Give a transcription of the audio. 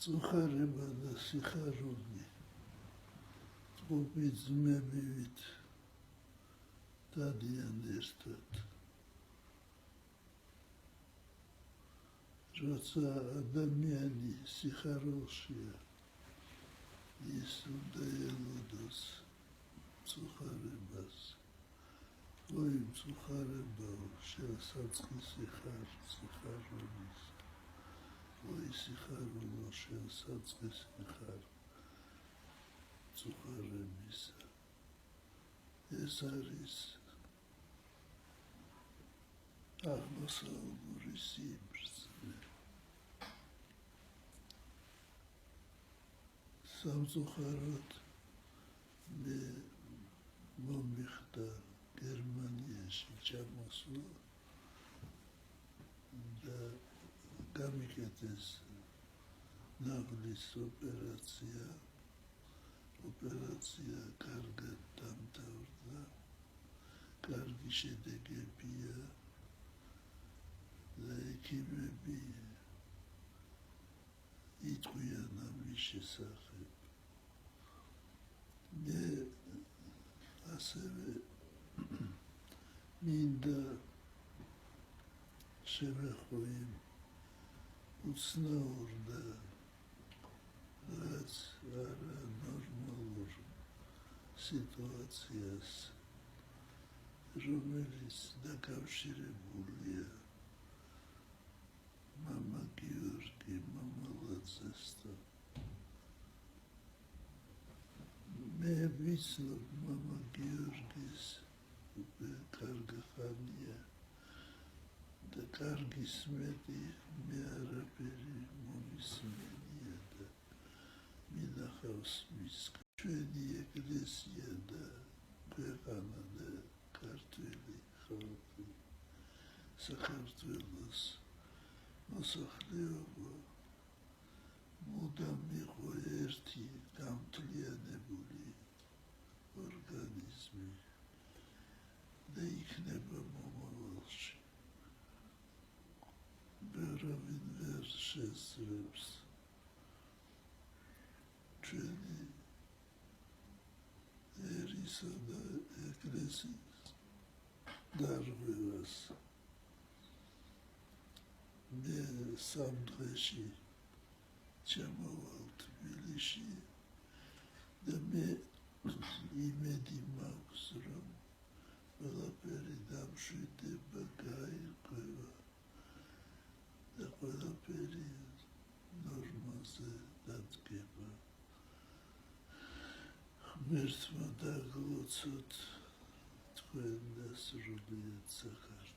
წუხარება და სიხარული წყობი ძმებივით დადიან ერთად. როცა ადამიანი სიხარულშია, ის უნდა ელოდოს წუხარებას. ой, წუხარებაო, შენსაწყისი ხარ სიხარულის. ой, სიხარულო, შენსაწყისი ხარ წუხარებისა. ეს არის აღმოსავლური სიბრძნე. სამწუხაროდ მე მომიხდა გერმანიაში ჩამოსვლა და გამიკეთეს ნაღლის ოპერაცია კარგად დამთავრდა, კარგი შედეგებია და ექიმები იტყვიან ამის შესახებ. მე ასევე მინდა შევეხო იმ უცნაურ და რაც არანორმალურ სიტუაციას, რომელიც დაკავშირებულია მამა გიორგი მამალაძესთან. მე ვიცნობ მამა გიორგის უკვე კარგი ხანია და კარგის მეტი მე არაფერი მომისმენია და მინახავს მის ჩვენი ეკლესია და ქვეყანა და ქართველი ხალხი, საქართველოს მოსახლეობა მუდამ იყო ერთი გამთლიანებული ორგანიზმი და იქნება მომავალში. ვერავინ ვერ შესწრებს ჩვენი ერისა და ეკლესიის დარღვევას. მე სამ დღეში ჩამოვალ თბილისში და მე იმედი მაქვს, რომ ყველაფერი დამშვიდება, გაირკვევა და ყველაფერი ნორმაზე დადგება. ღმერთმა დაგლოცოთ თქვენ და სრულიად საქართველოს.